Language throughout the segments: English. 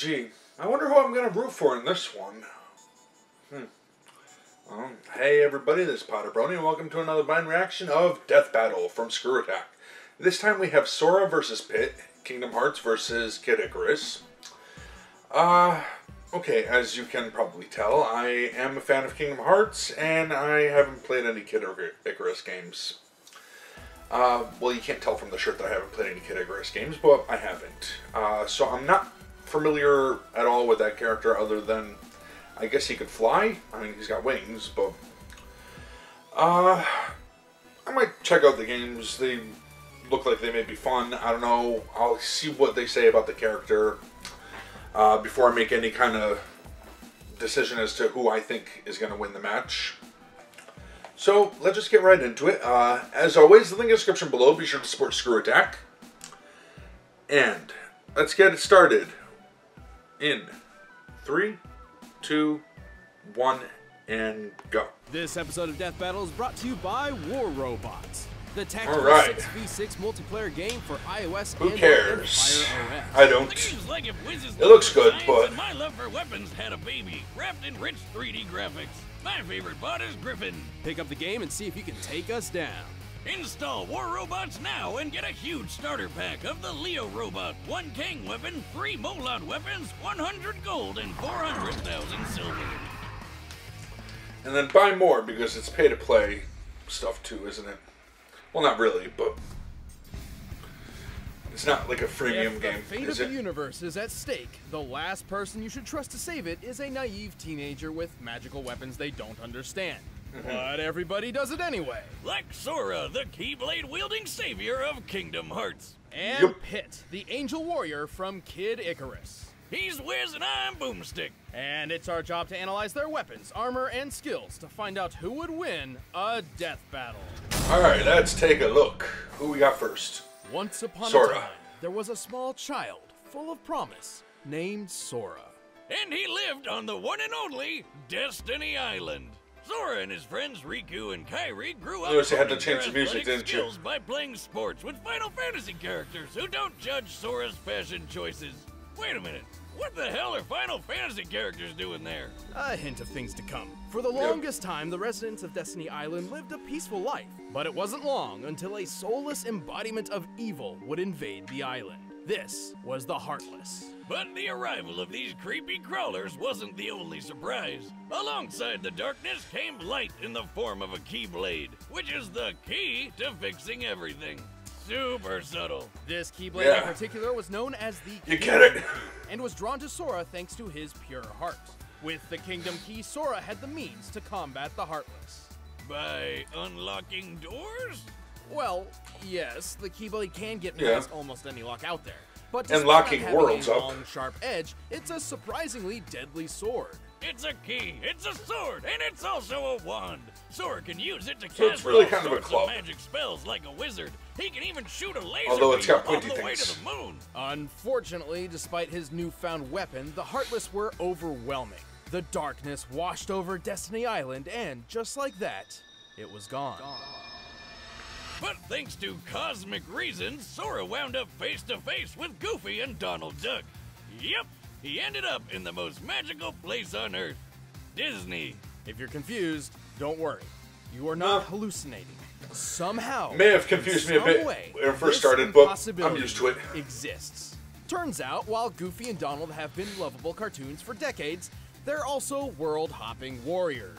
Gee, I wonder who I'm going to root for in this one. Hey everybody, this is PotterBrony, and welcome to another blind reaction of Death Battle from Screw Attack. This time we have Sora versus Pit, Kingdom Hearts versus Kid Icarus. Okay, as you can probably tell, I am a fan of Kingdom Hearts, and I haven't played any Kid Icarus games. Well, you can't tell from the shirt that I haven't played any Kid Icarus games, but I haven't. So I'm not familiar at all with that character other than, I guess he could fly. I mean, he's got wings, but I might check out the games. They look like they may be fun. I don't know. I'll see what they say about the character before I make any kind of decision as to who I think is going to win the match. So let's just get right into it. As always, the link in the description below. Be sure to support Screw Attack. And let's get it started in 3, 2, 1, and go. This episode of Death Battle is brought to you by War Robots, the tactical 6v6 multiplayer game for iOS Who and cares? Fire OS. I don't. Like if It looks good, but my love for weapons had a baby wrapped in rich 3D graphics. My favorite bot is Griffin. Pick up the game and see if you can take us down. Install War Robots now and get a huge starter pack of the Leo Robot, 1 King weapon, 3 Molot weapons, 100 gold, and 400,000 silver. And then buy more because it's pay-to-play stuff too, isn't it? Well, not really, but it's not like a freemium game, If the fate is of it? the universe is at stake, the last person you should trust to save it is a naive teenager with magical weapons they don't understand. But everybody does it anyway. Like Sora, the Keyblade-wielding savior of Kingdom Hearts. And Pit, the angel warrior from Kid Icarus. He's Wiz and I'm Boomstick. And it's our job to analyze their weapons, armor, and skills to find out who would win a death battle. Alright, let's take a look. Who we got first? Once upon Sora. a time, there was a small child full of promise named Sora. And he lived on the one and only Destiny Island. Sora and his friends Riku and Kairi grew up Notice you had to honing change their the music, athletic didn't you? skills by playing sports with Final Fantasy characters who don't judge Sora's fashion choices. Wait a minute, what the hell are Final Fantasy characters doing there? A hint of things to come. For the longest time, the residents of Destiny Island lived a peaceful life. But it wasn't long until a soulless embodiment of evil would invade the island. This was the Heartless. But the arrival of these creepy crawlers wasn't the only surprise. Alongside the darkness came light in the form of a Keyblade, which is the key to fixing everything. Super subtle. This Keyblade in particular was known as the You get it? and was drawn to Sora thanks to his pure heart. With the Kingdom Key, Sora had the means to combat the Heartless. By unlocking doors? Well, yes, the Keyblade can get past almost any lock out there. But And despite locking not having worlds a up. long, sharp edge, it's a surprisingly deadly sword. It's a key, it's a sword, and it's also a wand. Sora can use it to So cast it's really all kind of a sorts club. magic spells like a wizard. He can even shoot a laser Although it's beam got all pointy the way things. to the moon. Unfortunately, despite his newfound weapon, the Heartless were overwhelming. The darkness washed over Destiny Island, and just like that, it was gone. But thanks to cosmic reasons, Sora wound up face to face with Goofy and Donald Duck. Yep, he ended up in the most magical place on Earth, Disney. If you're confused, don't worry. You are not hallucinating. Somehow, May have confused me a some bit way, when it first this started, but I'm impossibility used to it. Exists. Turns out, while Goofy and Donald have been lovable cartoons for decades, they're also world-hopping warriors.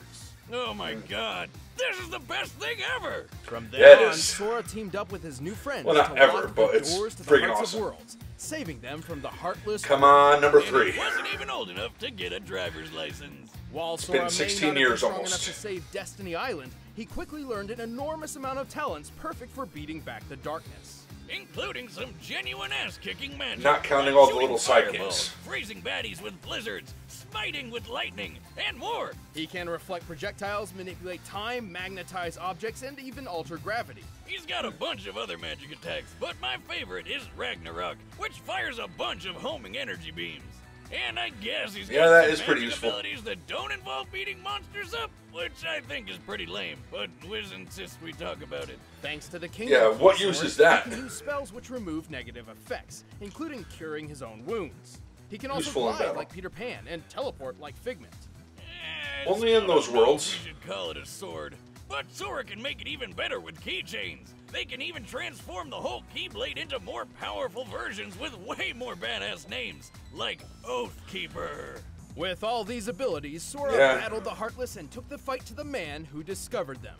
Oh my god, this is the best thing ever! From Yeah, then it on, is. Sora teamed up with his new friends Well, not to ever, lock but the it's doors to the freaking hearts awesome. of worlds, saving them from the Heartless. Come on, number And 3. he wasn't even old enough to get a driver's license. While been Sora may 16 not have years been strong almost. enough to save Destiny Island, he quickly learned an enormous amount of talents perfect for beating back the darkness. Including some genuine ass-kicking magic. Not counting like all the shooting little side fireballs, games. freezing baddies with blizzards, smiting with lightning, and more. He can reflect projectiles, manipulate time, magnetize objects, and even alter gravity. He's got a bunch of other magic attacks, but my favorite is Ragnarok, which fires a bunch of homing energy beams. And I guess he's got that some is pretty magic useful. abilities that don't involve beating monsters up, which I think is pretty lame, but Wiz insists we talk about it. Thanks to the Kingdom Yeah, what Sword, use is that? He can use spells which remove negative effects, including curing his own wounds. He can also Useful in fly battle. like Peter Pan and teleport like Figment. Only in those worlds. You should call it a sword. But Sora can make it even better with keychains. They can even transform the whole Keyblade into more powerful versions with way more badass names, like Oathkeeper. With all these abilities, Sora battled the Heartless and took the fight to the man who discovered them,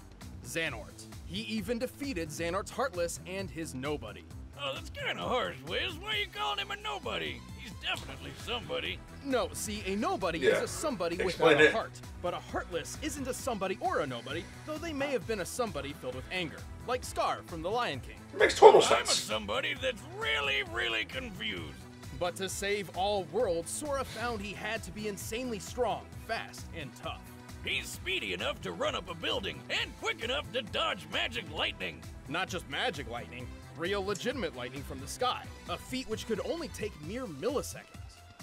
Xehanort. He even defeated Xehanort's Heartless and his nobody. Oh, that's kind of harsh, Wiz. Why are you calling him a nobody? He's definitely somebody. No, see, a nobody is a somebody Explain without a it. heart. But a Heartless isn't a somebody or a nobody, though they may have been a somebody filled with anger, like Scar from The Lion King. Makes total I'm a sense. somebody that's really, really confused. But to save all worlds, Sora found he had to be insanely strong, fast, and tough. He's speedy enough to run up a building and quick enough to dodge magic lightning. Not just magic lightning, real legitimate lightning from the sky, a feat which could only take mere milliseconds.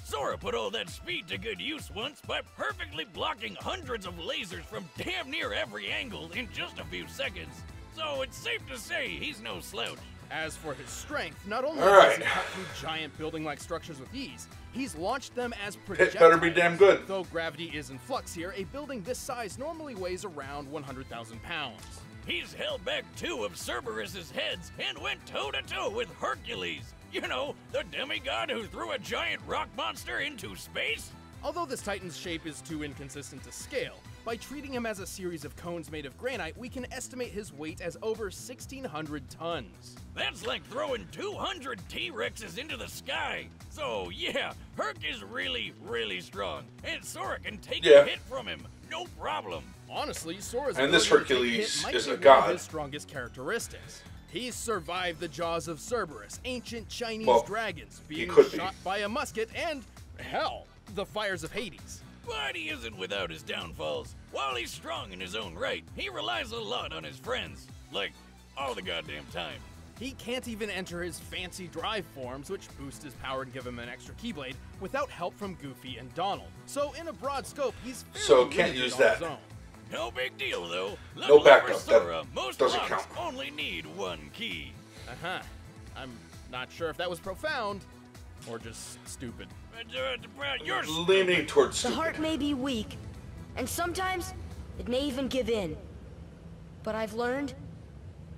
Sora put all that speed to good use once by perfectly blocking hundreds of lasers from damn near every angle in just a few seconds. So it's safe to say he's no slouch. As for his strength, not only All does he right. cut through giant building-like structures with ease, he's launched them as It projectiles. better be damn good. Though gravity is in flux here, a building this size normally weighs around 100,000 pounds. He's held back 2 of Cerberus's heads and went toe-to-toe with Hercules. You know, the demigod who threw a giant rock monster into space? Although this Titan's shape is too inconsistent to scale, by treating him as a series of cones made of granite, we can estimate his weight as over 1,600 tons. That's like throwing 200 T-Rexes into the sky. So yeah, Herc is really, really strong, and Sora can take a hit from him, no problem. Honestly, Sora's And this ability to take Hercules hit might is be a one god. of his strongest characteristics. He's survived the jaws of Cerberus, ancient Chinese dragons, being shot by a musket, and, hell, the fires of Hades. But he isn't without his downfalls. While he's strong in his own right, he relies a lot on his friends. Like, all the goddamn time. He can't even enter his fancy drive forms, which boost his power and give him an extra Keyblade, without help from Goofy and Donald. So in a broad scope, he's fairly can't limited use on that. his own. No big deal, though. No Luckily backup. for Sora, That most doesn't locks count. only need 1 key. Uh-huh. I'm not sure if that was profound, or just stupid. You're Leaning towards The stupid. heart may be weak, and sometimes it may even give in. But I've learned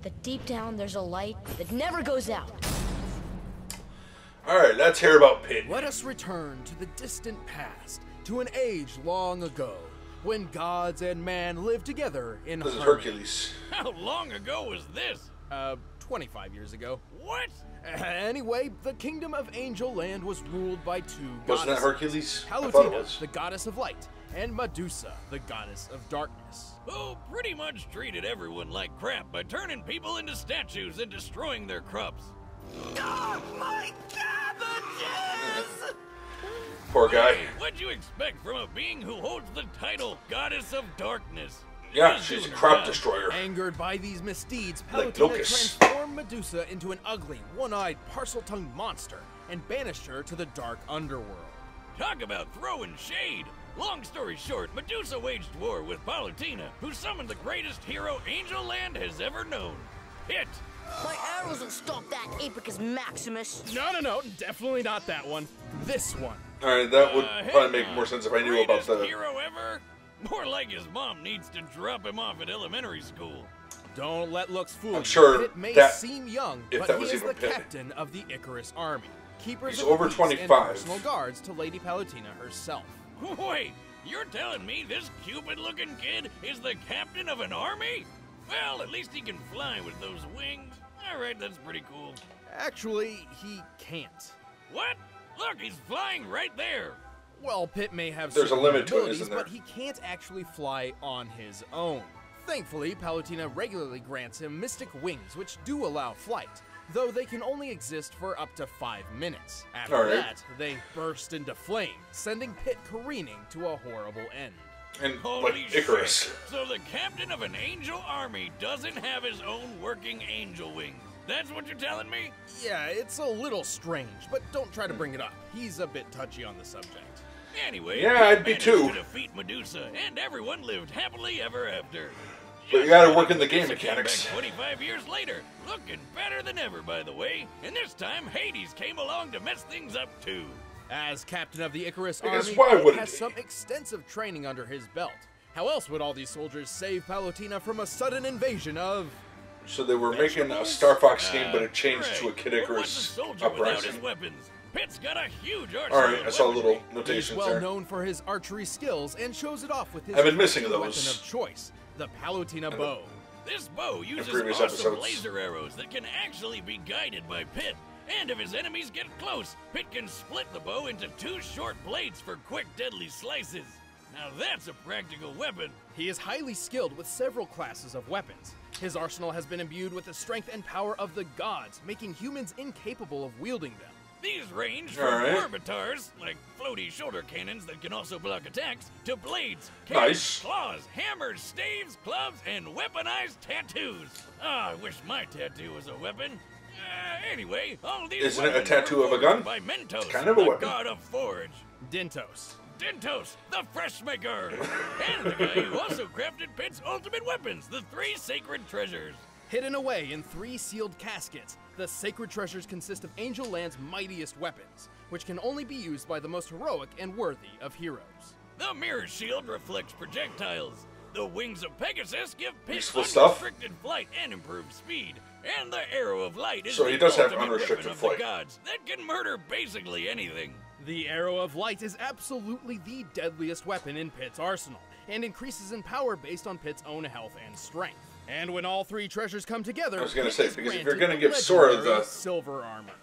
that deep down there's a light that never goes out. Alright, let's hear about Pit. Let us return to the distant past, to an age long ago, when gods and man lived together in This is harmony. Hercules. How long ago was this? 25 years ago. What? Anyway, the kingdom of Angel Land was ruled by 2 Wasn't goddesses. that Hercules? I thought it Palutena, was. the goddess of light, and Medusa, the goddess of darkness. Who pretty much treated everyone like crap by turning people into statues and destroying their crops. Oh, my cabbages! Poor guy. Hey, what'd you expect from a being who holds the title Goddess of Darkness? Yeah, She's she's a doing her crop job. destroyer. Angered by these misdeeds, Like Palutena locusts. transformed Medusa into an ugly, one-eyed, parcel-tongued monster and banished her to the dark underworld. Talk about throwing shade! Long story short, Medusa waged war with Palutena, who summoned the greatest hero Angel Land has ever known. Hit! My arrows will stop that Apicus Maximus. No, definitely not that one. This one. Alright, that would Hang probably make on. more sense if I knew about Greatest the... hero ever? More like his mom needs to drop him off at elementary school. Don't let looks fool you. I'm sure Pit may that- seem young, if but that he was is the even Pit. captain of the Icarus army. Keepers He's of the over peace 25. and personal guards to Lady Palutena herself. Wait, you're telling me this Cupid-looking kid is the captain of an army? Well, at least he can fly with those wings. Alright, that's pretty cool. Actually, he can't. What? Look, he's flying right there. Well, Pit may have There's a certain limit to it, abilities, isn't there? but he can't actually fly on his own. Thankfully, Palutena regularly grants him mystic wings, which do allow flight, though they can only exist for up to 5 minutes. After Alright. that, they burst into flame, sending Pit careening to a horrible end. And, Holy like, Icarus. shit. So the captain of an angel army doesn't have his own working angel wings. That's what you're telling me? Yeah, it's a little strange, but don't try to bring it up. He's a bit touchy on the subject. Anyway, Yeah, I'd be managed too. to defeat Medusa, and everyone lived happily ever after. But you gotta work in the game Medusa came mechanics. back 25 years later, looking better than ever, by the way. And this time, Hades came along to mess things up too. As captain of the Icarus I guess army, why Pit wouldn't has he? some extensive training under his belt. How else would all these soldiers save Palutena from a sudden invasion of... So they were making a Star Fox game, but it changed Right. to a Kid But what's a Icarus soldier without his uprising. weapons? Pitt's got a huge arsenal. Alright, I of saw little weaponry. He's notations well there. known for his archery skills and shows it off with his I've been missing weapon those. of choice, the Palutena bow. This bow uses previous awesome episodes. laser arrows that can actually be guided by Pitt. And if his enemies get close, Pitt can split the bow into 2 short blades for quick, deadly slices. Now that's a practical weapon. He is highly skilled with several classes of weapons. His arsenal has been imbued with the strength and power of the gods, making humans incapable of wielding them. These range from Alright. orbitars, like floaty shoulder cannons that can also block attacks, to blades, Nice. claws, hammers, staves, clubs, and weaponized tattoos. Ah, I wish my tattoo was a weapon. Anyway, all these Isn't it a weapons tattoo were of a forged gun? by Mentos, Kind of a the weapon. god of forge. Dintos. Dintos, the fresh maker, and the guy who also crafted Pitt's ultimate weapons, the 3 sacred treasures. Hidden away in 3 sealed caskets, the sacred treasures consist of Angel Land's mightiest weapons, which can only be used by the most heroic and worthy of heroes. The mirror shield reflects projectiles. The wings of Pegasus give Pitt Useful stuff. unrestricted flight and improved speed. And the arrow of light is So he the does have ultimate unrestricted weapon of flight. the gods that can murder basically anything. The Arrow of Light is absolutely the deadliest weapon in Pitt's arsenal, and increases in power based on Pitt's own health and strength. And when all 3 treasures come together, I was gonna Pitt say, is because if granted you're gonna the give Sora legendary the- silver armor.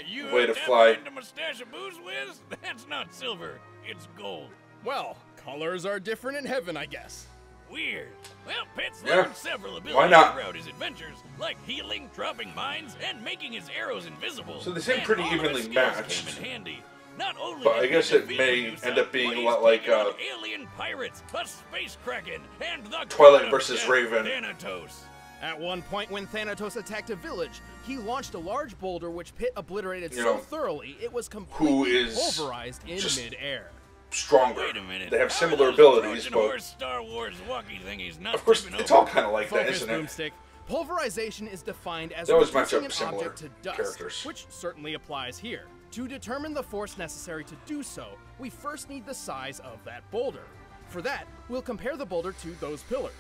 You Way to tapping fly. into Mustache Booze Whiz? That's not silver, it's gold. Well, colors are different in heaven, I guess. Weird. Well, Pitt's Yeah. learned several abilities Why not? throughout his adventures, like healing, dropping mines, and making his arrows invisible. So they seem And pretty all of his evenly skills matched. Came in handy. Not only But did I he guess it defeat may Medusa, end up being but a he's lot like, taken on alien pirates, a space kraken, and the Twilight god of versus death, Raven. Thanatos. At one point when Thanatos attacked a village, he launched a large boulder which Pitt obliterated You so know, thoroughly it was who completely is pulverized in just- mid-air. Stronger. Wait a minute. They have How are similar those abilities, Trojan but horse Star Wars walkie thingies not of course tipping it's over? all kind of like that, Focus, isn't it? Boomstick. Pulverization is defined as They always match reducing up an similar object to dust, characters. which certainly applies here. To determine the force necessary to do so, we first need the size of that boulder. For that, we'll compare the boulder to those pillars.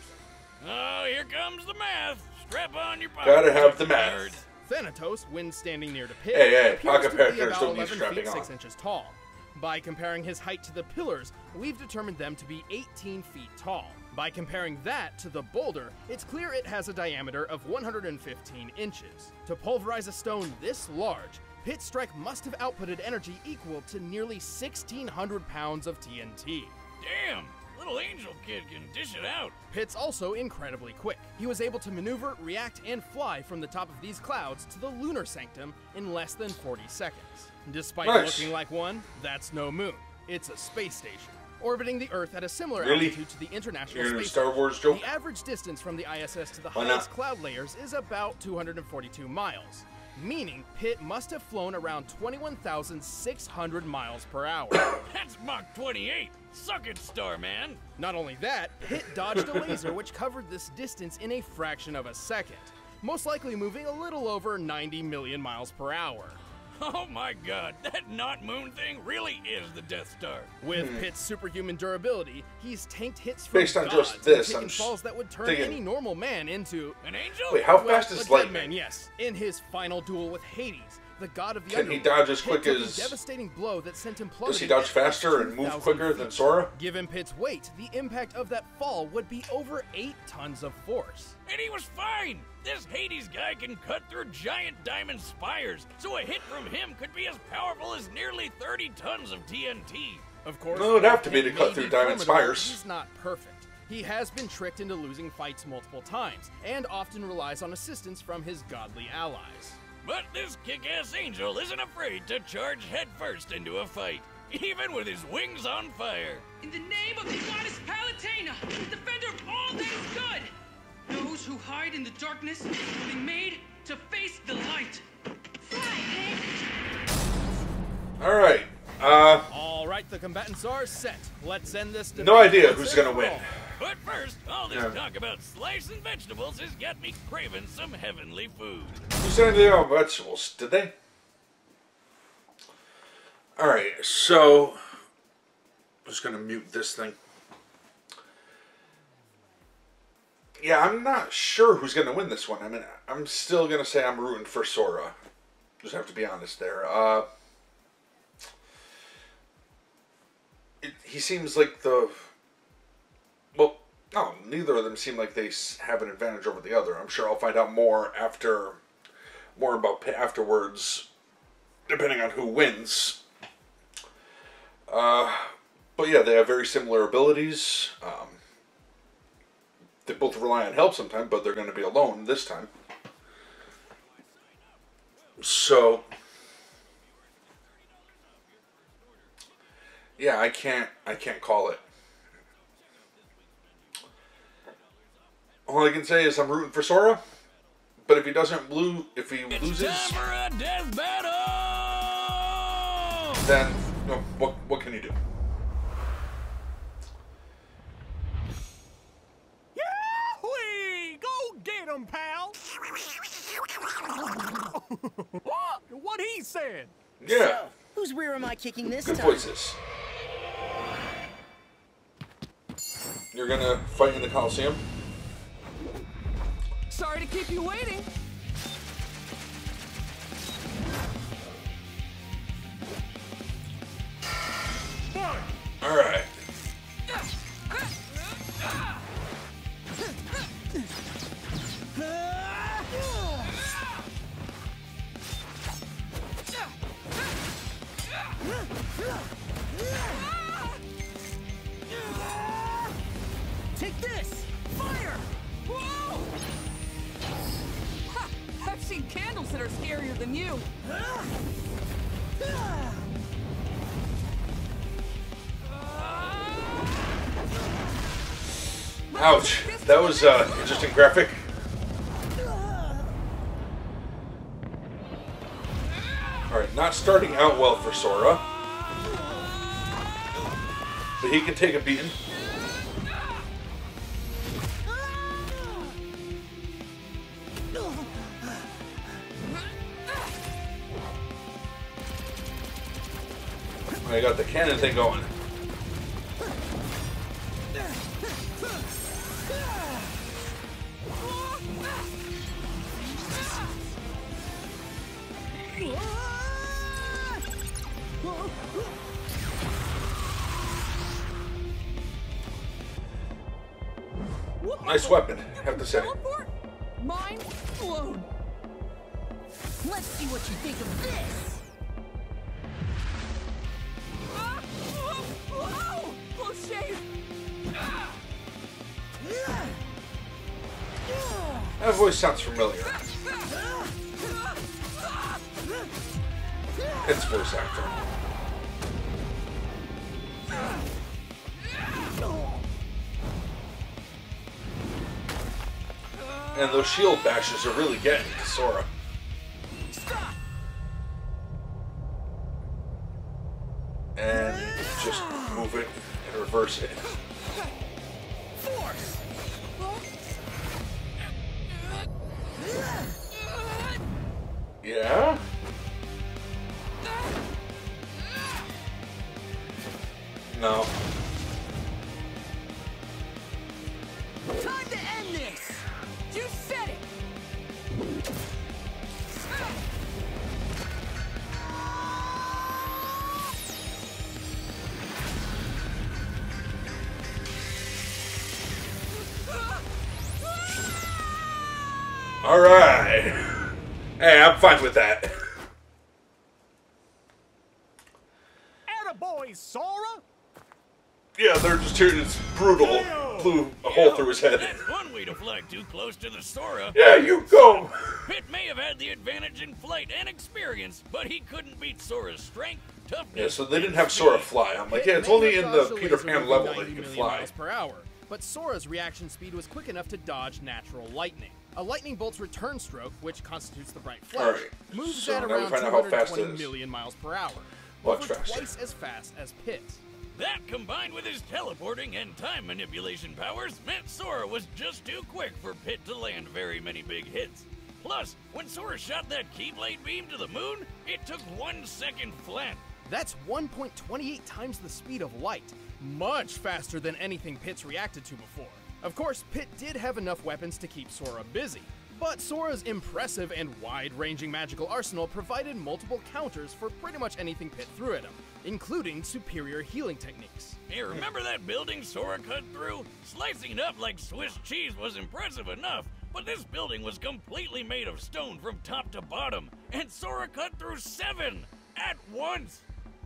Oh, here comes the math. Strap on your pocket. Gotta have the nerds. math. Thanatos, when standing near to Pitt, Hey, appears pocket to be characters about don't need 11 strapping feet 6 on. inches tall. By comparing his height to the pillars, we've determined them to be 18 feet tall. By comparing that to the boulder, it's clear it has a diameter of 115 inches. To pulverize a stone this large, Pitt's strike must have outputted energy equal to nearly 1,600 pounds of TNT. Damn, little angel kid can dish it out. Pitt's also incredibly quick. He was able to maneuver, react, and fly from the top of these clouds to the lunar sanctum in less than 40 seconds. Despite Nice. looking like one, that's no moon. It's a space station, orbiting the Earth at a similar Really? altitude to the International You're in a Space Star Station. Wars joke? The average distance from the ISS to the Why highest not? cloud layers is about 242 miles, meaning Pitt must have flown around 21,600 miles per hour. That's Mach 28. Suck it, Starman. Not only that, Pitt dodged a laser which covered this distance in a fraction of a second, most likely moving a little over 90 million miles per hour. Oh my god, that not moon thing really is the Death Star. With Pitt's superhuman durability, he's tanked hits from Based on gods just and this, taken I'm falls that would turn thinking- any normal man into An angel? Wait, how well, fast a is dead lightning? man, yes. In his final duel with Hades, the god of the Can he underworld, dodge as Pitt quick took a as- devastating blow that sent him plummeting Does he dodge at faster and move 2,000 quicker than feet. Sora? Given Pitt's weight, the impact of that fall would be over 8 tons of force. And he was fine. This Hades guy can cut through giant diamond spires, so a hit from him could be as powerful as nearly 30 tons of TNT. Of course, No, it'd have to be Pitt to cut may through be diamond formidable, spires. He's not perfect. He has been tricked into losing fights multiple times, and often relies on assistance from his godly allies. But this kick-ass angel isn't afraid to charge headfirst into a fight, even with his wings on fire. In the name of the goddess Palutena, defender of all that is good, those who hide in the darkness will be made to face the light. Alright, All right, the combatants are set. Let's end this debate. no idea once who's and gonna for win. all. But first, all this Yeah. talk about slicing vegetables has got me craving some heavenly food. Who said anything about vegetables? Did they? Alright, so I'm just gonna mute this thing. Yeah, I'm not sure who's gonna win this one. I mean, I'm still gonna say I'm rooting for Sora. Just have to be honest there. He seems like the... Well, no, neither of them seem like they have an advantage over the other. I'm sure I'll find out more about afterwards, depending on who wins. But yeah, they have very similar abilities. They both rely on help sometimes, but they're going to be alone this time. So, yeah, I can't call it. All I can say is I'm rooting for Sora, but if he doesn't loses, It's time for a death battle! then what can you do? Yahoo! Go get him, pal! What he said? Yeah, So, whose rear am I kicking this good time? voices. You're gonna fight in the Coliseum? Sorry to keep you waiting. Alright. Take this! Fire! Whoa! Ha! I've seen candles that are scarier than you. Ouch. That was interesting graphic. Alright, not starting out well for Sora. But he can take a beating. I got the cannon thing going. Nice weapon, I have to say. Teleport? Mind blown. Let's see what you think of this! Ah! Whoa! Close shave. That voice sounds familiar. It's voice actor. And those shield bashes are really getting to Sora. And just move it and reverse it. Force! Yeah? No. Time to end this! You said it. Alright. Hey, I'm fine with that. Attaboy, Sora! Yeah, they're just here. It's brutal. Blew a hole through his head. That's one way to fly too close to the Sora. Yeah, you go. Pitt may have had the advantage in flight and experience, but he couldn't beat Sora's strength, toughness. Yeah, so they didn't have Sora fly. I'm like, yeah, it's only in the Peter Pan level that he can fly. Miles per hour, but Sora's reaction speed was quick enough to dodge natural lightning. A lightning bolt's return stroke, which constitutes the bright flash, Alright, moves so at now we around find out how fast it 220 is. million miles per hour. Much over faster. twice as fast as Pitt's. That, combined with his teleporting and time manipulation powers, meant Sora was just too quick for Pitt to land very many big hits. Plus, when Sora shot that Keyblade beam to the moon, it took 1 second flat. That's 1.28 times the speed of light, much faster than anything Pit's reacted to before. Of course, Pit did have enough weapons to keep Sora busy, but Sora's impressive and wide-ranging magical arsenal provided multiple counters for pretty much anything Pit threw at him, including superior healing techniques. Hey, remember that building Sora cut through? Slicing it up like Swiss cheese was impressive enough, but this building was completely made of stone from top to bottom, and Sora cut through 7 at once!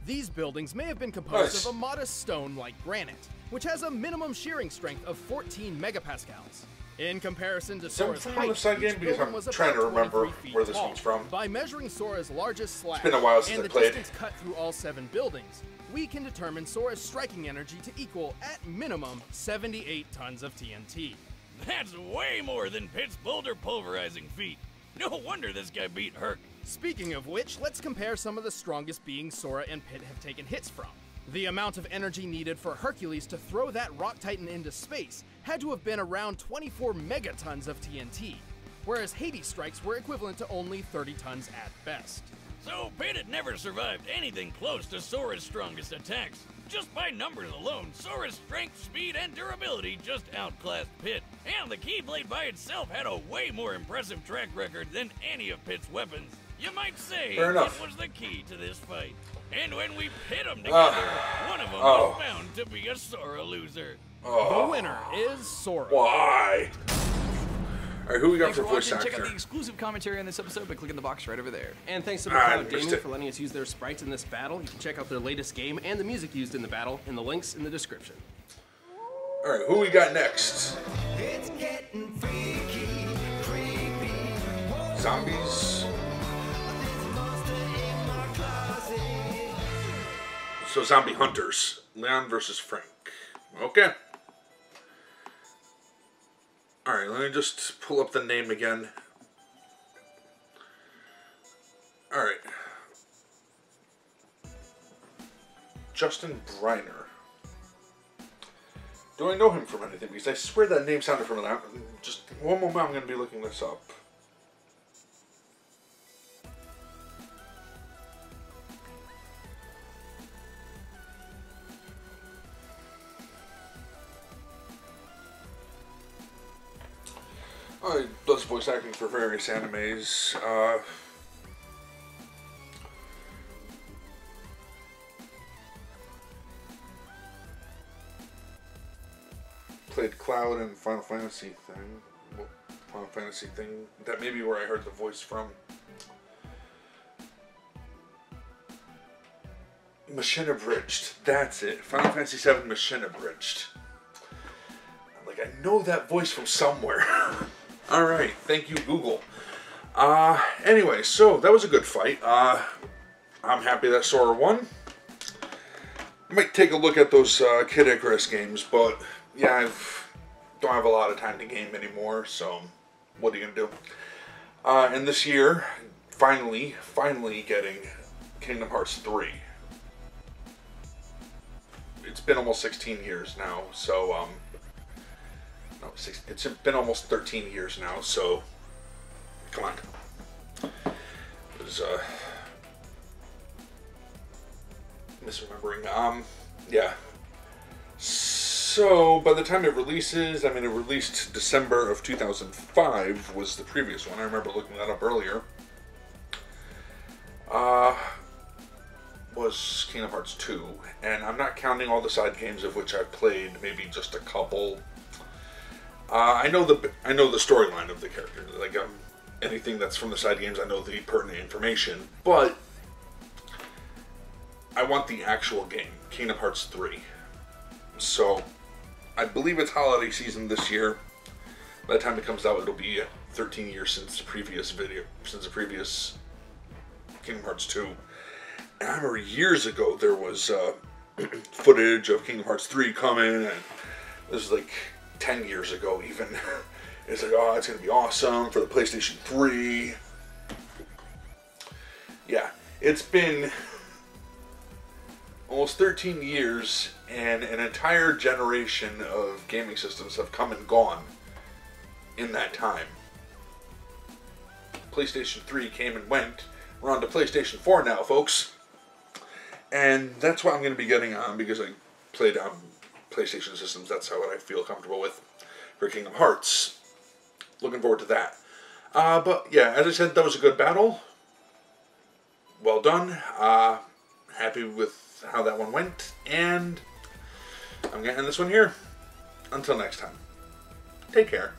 These buildings may have been composed of a modest stone like granite, which has a minimum shearing strength of 14 megapascals. In comparison to Sora's from height, the side game each because building I'm was trying to about remember 23 feet where this tall. one's from. By measuring Sora's largest slash been a while since and I the played. distance cut through all 7 buildings, we can determine Sora's striking energy to equal, at minimum, 78 tons of TNT. That's way more than Pit's boulder pulverizing feat. No wonder this guy beat Herc. Speaking of which, let's compare some of the strongest beings Sora and Pit have taken hits from. The amount of energy needed for Hercules to throw that rock titan into space had to have been around 24 megatons of TNT, whereas Hades strikes were equivalent to only 30 tons at best. So Pit had never survived anything close to Sora's strongest attacks. Just by numbers alone, Sora's strength, speed, and durability just outclassed Pit. And the Keyblade by itself had a way more impressive track record than any of Pit's weapons. You might say Fair enough. it was the key to this fight. And when we pit them together, one of them was bound to be a Sora loser. The winner is Sora. Why? Alright, who we got Thanks for for voice watching. Check actor? out the exclusive commentary on this episode by clicking the box right over there. And thanks to I McCloud missed Gaming it. for letting us use their sprites in this battle. You can check out their latest game and the music used in the battle in the links in the description. Alright, who we got next? Zombies. So zombie hunters. Leon versus Frank. Okay. Alright, let me just pull up the name again. Alright. Justin Briner. Do I know him from anything? Because I swear that name sounded familiar. Just one moment, I'm going to be looking this up. He does voice acting for various animes. Played Cloud in Final Fantasy thing. Well, Final Fantasy thing. That may be where I heard the voice from. Machine Abridged. That's it. Final Fantasy VII Machine Abridged. I'm like, I know that voice from somewhere. Alright, thank you, Google. Anyway, so that was a good fight. I'm happy that Sora won. I might take a look at those Kid Icarus games, but yeah, I don't have a lot of time to game anymore, so what are you going to do? And this year, finally getting Kingdom Hearts 3. It's been almost 16 years now, so, no, it's been almost 13 years now, so, come on. It was, misremembering, yeah. So, by the time it releases, I mean, it released December of 2005 was the previous one. I remember looking that up earlier. Was Kingdom Hearts 2, and I'm not counting all the side games of which I've played, maybe just a couple. I know the storyline of the character, like anything that's from the side games, I know the pertinent information, but I want the actual game, Kingdom Hearts 3. So, I believe it's holiday season this year. By the time it comes out, it'll be 13 years since the previous Kingdom Hearts 2. And I remember years ago there was footage of Kingdom Hearts 3 coming, and this was like 10 years ago even. It's like, oh, it's going to be awesome for the PlayStation 3. Yeah, it's been almost 13 years, and an entire generation of gaming systems have come and gone in that time. PlayStation 3 came and went. We're on to PlayStation 4 now, folks. And that's what I'm going to be getting on, because I played on PlayStation systems. That's how I feel comfortable with for Kingdom Hearts. Looking forward to that. But yeah, as I said, that was a good battle. Well done. Happy with how that one went. And I'm going to end this one here. Until next time. Take care.